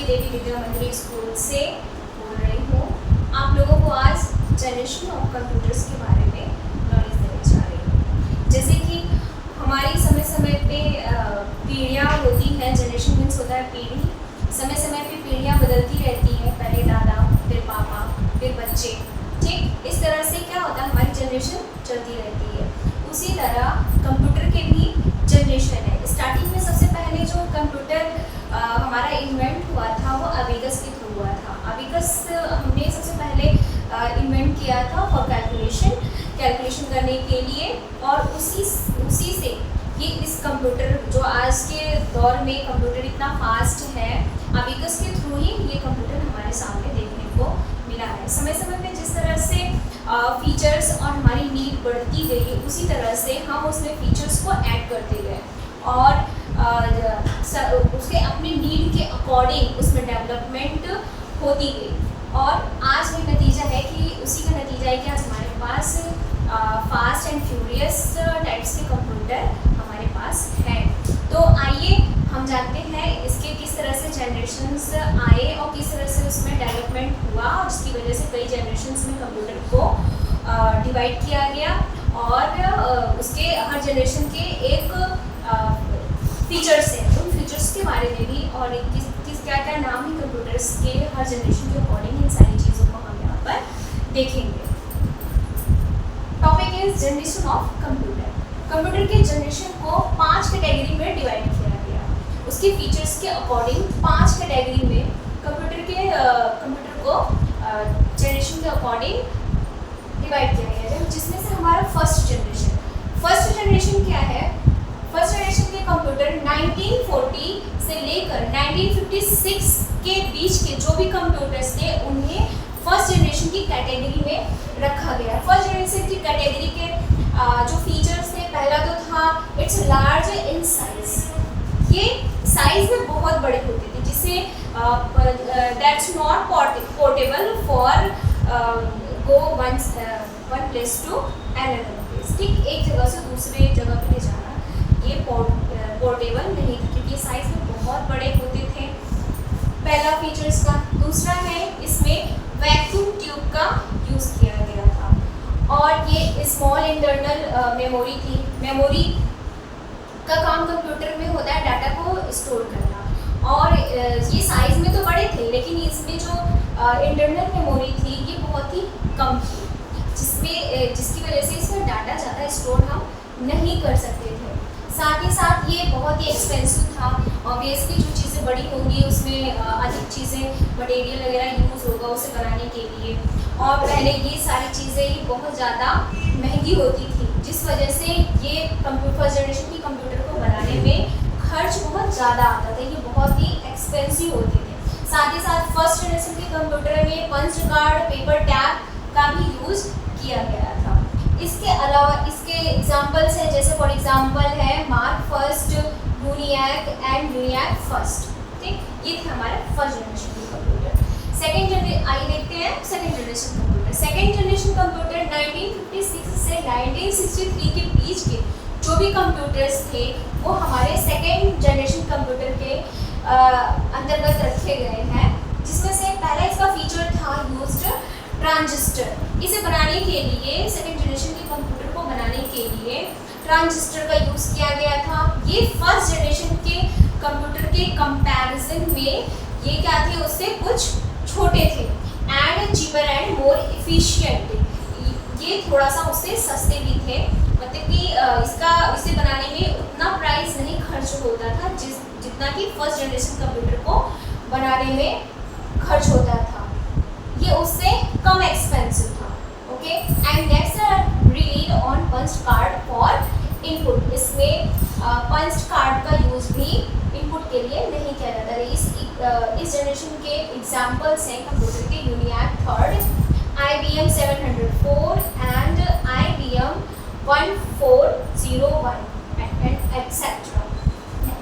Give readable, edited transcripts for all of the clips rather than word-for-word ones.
देवी विद्या मंदिर स्कूल से बोल रही हूँ। आप लोगों को आज जनरेशन ऑफ कंप्यूटर्स के बारे में नॉलेज देने जा रही हूँ। जैसे कि हमारी समय समय पे पीढ़ियाँ होती हैं, जनरेशन मीन्स होता है पीढ़ी। समय समय पे पीढ़ियाँ बदलती रहती हैं, पहले दादा, फिर पापा, फिर बच्चे, ठीक इस तरह से क्या होता है, हमारी जनरेशन चलती रहती है। उसी तरह कंप्यूटर के भी जनरेशन है। स्टार्टिंग में सबसे पहले जो कंप्यूटर हमारा इन्वेंट हुआ था वो अबेकस के थ्रू हुआ था। अबेकस हमने सबसे पहले इन्वेंट किया था फॉर कैलकुलेशन करने के लिए, और उसी से ये इस कंप्यूटर जो आज के दौर में कंप्यूटर इतना फास्ट है, अबेकस के थ्रू ही ये कंप्यूटर हमारे सामने देखने को मिला है। समय समय पे जिस तरह से फीचर्स और हमारी नीड बढ़ती गई, उसी तरह से हम उसमें फीचर्स को ऐड करते गए और उसके अपने नीड के अकॉर्डिंग उसमें डेवलपमेंट होती गई। और आज एक नतीजा है कि उसी का नतीजा है कि आज हमारे पास फास्ट एंड फ्यूरियस टाइप्स के कंप्यूटर हमारे पास हैं। तो आइए हम जानते हैं इसके किस तरह से जनरेशन्स आए और किस तरह से उसमें डेवलपमेंट हुआ, और जिसकी वजह से कई जनरेशन्स में कंप्यूटर को डिवाइड किया गया और उसके हर जनरेशन के एक फीचर्स हैं, उन फीचर्स के बारे में भी और किस क्या क्या नाम है कंप्यूटर्स के हर जनरेशन के अकॉर्डिंग, इन सारी चीज़ों को हम यहाँ पर देखेंगे। Topic is generation of computer. Computer के जनरेशन को 5 कैटेगरी में डिवाइड किया गया। उसके फीचर्स के अकॉर्डिंग 5 कैटेगरी में कंप्यूटर को जनरेशन के अकॉर्डिंग डिवाइड किया गया है, जिसमें से हमारा फर्स्ट जनरेशन क्या है? फर्स्ट जनरेशन के कंप्यूटर 1940 से लेकर 1956 के बीच के जो भी कंप्यूटर्स थे उन्हें फर्स्ट जनरेशन की कैटेगरी में रखा गया। फर्स्ट जनरेशन की कैटेगरी के जो फीचर्स थे, पहला तो था इट्स लार्ज इन साइज। ये साइज में बहुत बड़े होते थे, जिसे that's not portable for go one place to another place. ठीक, एक जगह से दूसरे जगह पे ले जाना ये पोर्टेबल नहीं थी, क्योंकि साइज में बहुत बड़े होते थे। पहला फीचर्स का। दूसरा है इसमें वैक्यूम ट्यूब का यूज़ किया गया था, और ये स्मॉल इंटरनल मेमोरी थी। मेमोरी का काम कंप्यूटर में होता है डाटा को स्टोर करना, और ये साइज में तो बड़े थे, लेकिन इसमें जो इंटरनल मेमोरी थी ये बहुत ही कम थी, जिसकी वजह से इसमें डाटा ज़्यादा स्टोर हम नहीं कर सकते थे। साथ ही साथ ये बहुत ही एक्सपेंसिव था। ऑब्वियसली जो चीज़ें बड़ी होंगी उसमें अधिक चीज़ें मटेरियल वगैरह यूज़ होगा उसे बनाने के लिए, और पहले ये सारी चीज़ें ही बहुत ज़्यादा महंगी होती थी, जिस वजह से ये फर्स्ट जनरेशन की कंप्यूटर को बनाने में खर्च बहुत ज़्यादा आता था, ये बहुत ही एक्सपेंसिव होते थे। साथ ही साथ फर्स्ट जनरेशन के कंप्यूटर में पंच कार्ड, पेपर टैप का भी यूज़ किया गया था। इसके अलावा इसके एग्जाम्पल्स हैं, जैसे फॉर एग्जाम्पल है मार्क फर्स्ट, यूनिएक एंड यूनिएक फर्स्ट। ठीक, ये थे हमारे फर्स्ट जनरेशन के कंप्यूटर। सेकेंड जनरेशन आइए देखते हैं second generation computer. Second generation computer 1956 से 1963 के बीच के जो भी कंप्यूटर्स थे वो हमारे सेकेंड जनरेशन कंप्यूटर के अंतर्गत रखे गए हैं, जिसमें से पहला इसका फीचर था यूज्ड ट्रांजिस्टर। इसे बनाने के लिए, सेकेंड जनरेशन के कंप्यूटर को बनाने के लिए ट्रांजिस्टर का यूज़ किया गया था। ये फर्स्ट जनरेशन के कंप्यूटर के कंपैरिजन में ये क्या थे, उससे कुछ छोटे थे and cheaper and more efficient. ये थोड़ा सा उससे सस्ते भी थे, मतलब कि इसे बनाने में उतना प्राइस नहीं खर्च होता था जितना कि फर्स्ट जनरेशन कंप्यूटर को बनाने में खर्च होता था। ये उससे कम एक्सपेंसिव था। Okay, and next read on punch card for input. इसमें पंच कार्ड का यूज़ भी इनपुट के लिए नहीं किया जाता है। इस जनरेशन के एग्जाम्पल्स हैं कंप्यूटर के UNIVAC third, IBM 704 and IBM 1401 and etcetera.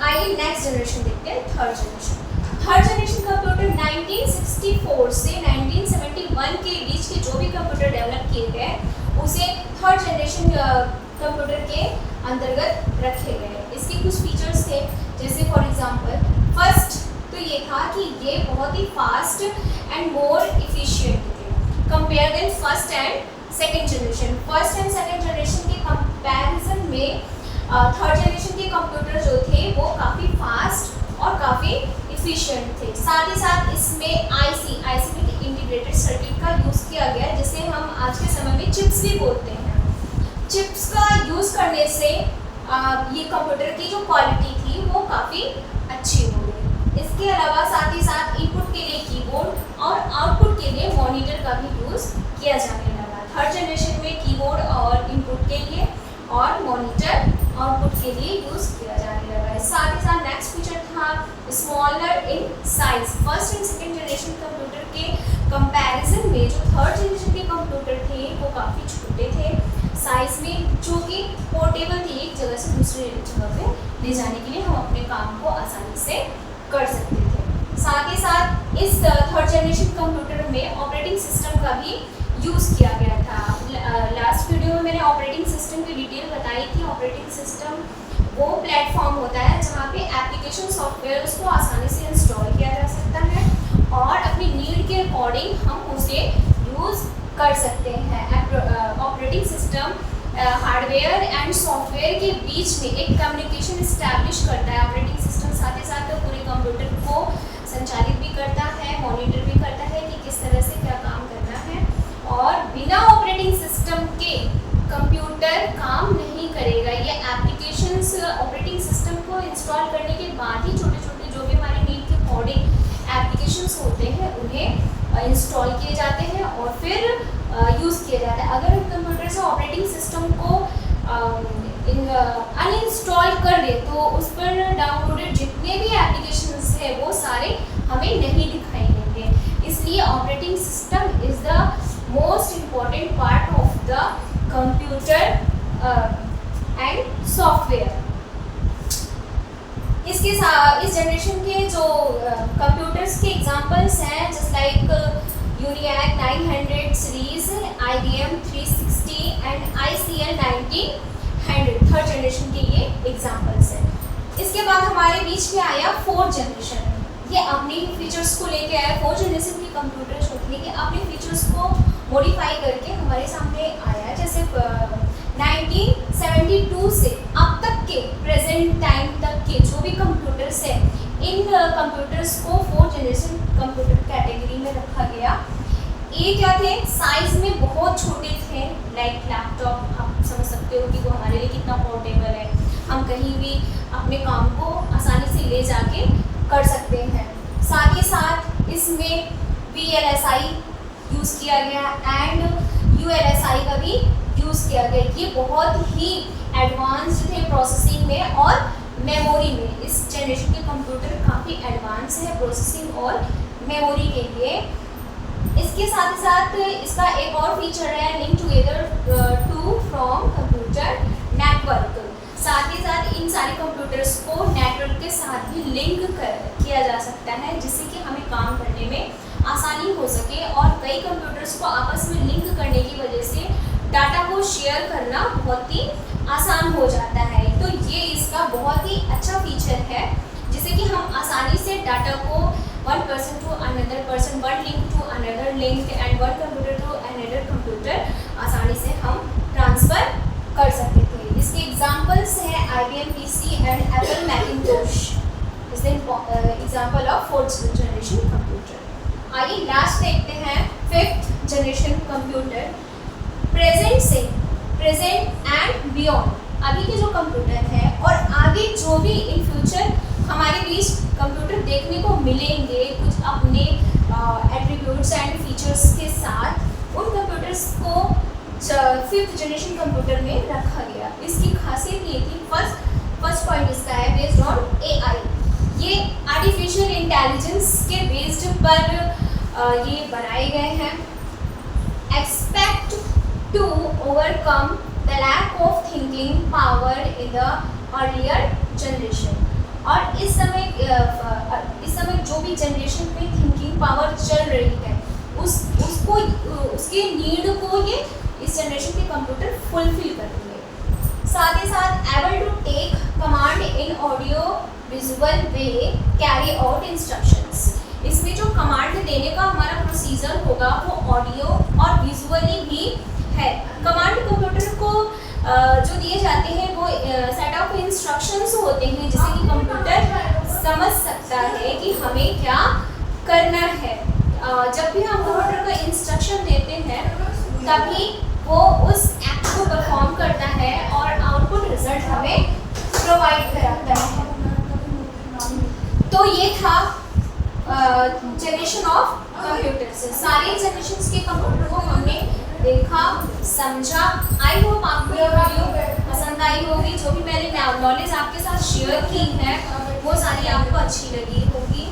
आइए नेक्स्ट जनरेशन देखते हैं, third generation. Third generation computer 1964 से 1971 के बीच के जो भी कंप्यूटर डेवलप किए गए उसे थर्ड जनरेशन कंप्यूटर के अंतर्गत रखे गए। इसके कुछ फीचर्स थे, जैसे फॉर एग्जांपल फर्स्ट तो तो ये था कि ये बहुत ही फास्ट एंड मोर इफिशिएंट थे compare than first and second generation. First and second generation के कंपैरिजन में थर्ड जनरेशन के कंप्यूटर जो थे वो काफ़ी फास्ट और काफ़ी इफिशिएंट थे। साथ ही साथ इसमें आईसी में इंटीग्रेटेड सर्किट का यूज़ किया गया, जिसे हम आज के समय में चिप्स भी बोलते हैं। चिप्स का यूज़ करने से ये कंप्यूटर की जो क्वालिटी थी वो काफ़ी अच्छी हो गई। इसके अलावा साथ ही साथ इनपुट के लिए कीबोर्ड और आउटपुट के लिए मॉनिटर का भी यूज़ किया जाने लगा। थर्ड जनरेशन में कीबोर्ड और इनपुट के लिए और मॉनिटर आउटपुट के लिए यूज़ किया जाने लगा है। साथ ही साथ नेक्स्ट फीचर था smaller in size. First and second generation computer के कंपैरिजन में जो थर्ड जनरेशन के कंप्यूटर थे वो काफ़ी छोटे थे साइज में, जो कि पोर्टेबल थी, एक जगह से दूसरी जगह पे ले जाने के लिए हम अपने काम को आसानी से कर सकते थे। साथ ही साथ इस थर्ड जनरेशन कंप्यूटर में ऑपरेटिंग सिस्टम का भी यूज़ किया गया था। लास्ट वीडियो में मैंने ऑपरेटिंग सिस्टम की डिटेल बताई थी। ऑपरेटिंग सिस्टम वो प्लेटफॉर्म होता है जहाँ पे एप्लीकेशन सॉफ्टवेयर उसको आसानी से इंस्टॉल किया जा सकता है और अपनी नीड के अकॉर्डिंग हम उसे यूज़ कर सकते हैं। Operating system hardware and software के बीच में एक कम्युनिकेशन इस्टेब्लिश करता है। ऑपरेटिंग सिस्टम साथ ही साथ पूरे कंप्यूटर को संचालित भी करता है, मॉनिटर भी करता है कि किस तरह से क्या काम करना है। और बिना ऑपरेटिंग सिस्टम के कंप्यूटर काम नहीं करेगा। ये एप्लीकेशंस ऑपरेटिंग सिस्टम को इंस्टॉल करने के बाद ही छोटे छोटे जो भी हमारे नीड के अकॉर्डिंग एप्लीकेशंस होते हैं उन्हें इंस्टॉल किए जाते हैं और फिर यूज़ किए जाते हैं। अगर हम कंप्यूटर से ऑपरेटिंग सिस्टम को अनइंस्टॉल कर दे तो उस पर डाउनलोडेड जितने भी एप्लीकेशंस हैं वो सारे हमें नहीं दिखाई देंगे। इसलिए operating system is the most important part of the computer and software. इसके साथ इस जनरेशन के जो कंप्यूटर्स के एग्जांपल्स हैं just like UNIVAC 900 series, IBM 360 and ICL 1900 third generation के ये एग्जांपल्स हैं। इसके बाद हमारे बीच में आया फोर्थ जनरेशन। ये अपने फीचर्स को लेके आया। फोर्थ जनरेशन के कंप्यूटर जो थे कि अपने फीचर्स को मॉडिफाई करके हमारे सामने आया। जैसे 1972 से अब तक के प्रेजेंट टाइम तक के जो भी कंप्यूटर्स हैं इन कंप्यूटर्स को फोर्थ जनरेशन कंप्यूटर कैटेगरी में रखा गया। ये क्या थे, साइज में बहुत छोटे थे, लाइक लैपटॉप। आप समझ सकते हो कि वो हमारे लिए कितना पोर्टेबल है। हम कहीं भी अपने काम को आसानी से ले जाके कर सकते हैं। साथ ही साथ इसमें VLSI यूज़ किया गया एंड ULSI का भी यूज़ किया गया। ये बहुत ही एडवांस्ड थे प्रोसेसिंग में और मेमोरी में। इस जनरेशन के कंप्यूटर काफ़ी एडवांस है प्रोसेसिंग और मेमोरी के लिए। इसके साथ ही साथ इसका एक और फीचर है link together to from computer network. साथ ही साथ इन सारे कंप्यूटर्स को नेटवर्क के साथ भी लिंक किया जा सकता है जिससे कि हमें काम करने में आसानी हो सके। और कई कंप्यूटर्स को आपस में लिंक करने की वजह से डाटा को शेयर करना बहुत ही आसान हो जाता है। तो ये इसका बहुत ही अच्छा फीचर है जिससे कि हम आसानी से डाटा को one person to another person, one link to another link and one computer to another computer आसानी से हम ट्रांसफ़र कर सकते थे। इसके एग्जांपल्स हैं IBM PC and Apple Macintosh। इस example of fourth generation computer. आइए लास्ट देखते हैं fifth generation computer. Present and beyond अभी के जो कंप्यूटर हैं और आगे जो भी इन फ्यूचर हमारे बीच कंप्यूटर देखने को मिलेंगे कुछ अपने एट्रीब्यूट्स एंड फीचर्स के साथ, उन कंप्यूटर्स को फिफ्थ जनरेशन कंप्यूटर में रखा गया। इसकी खासियत ये थी, फर्स्ट पॉइंट इसका है बेस्ड ऑन AI। ये आर्टिफिशियल इंटेलिजेंस के बेस्ड पर ये बनाए गए हैं। Expect to overcome the lack of thinking power in the earlier generation. और इस समय जो भी जनरेशन में थिंकिंग पावर चल रही है उसके नीड को ये इस जनरेशन के कंप्यूटर फुलफिल करेंगे। साथ ही साथ able to take command in audio visual way carry out instructions. इसमें जो कमांड देने का हमारा प्रोसीजर होगा वो ऑडियो और विजुअली भी है। कमांड कंप्यूटर को जो दिए जाते हैं वो सेट ऑफ इंस्ट्रक्शंस होते हैं जिससे कि कंप्यूटर समझ सकता है कि हमें क्या करना है। जब भी हम कंप्यूटर को इंस्ट्रक्शन देते हैं तभी वो उस एक्ट को परफॉर्म करता है और आउटपुट रिजल्ट हमें प्रोवाइड कराता है। तो ये था जनरेशन ऑफ कंप्यूटर्स। सारे जनरेशंस के कंप्यूटर को हमने देखा, समझा। आई होप आपको ये वीडियो पसंद आई होगी। जो भी मैंने नॉलेज आपके साथ शेयर की है वो सारी आपको अच्छी लगी होगी।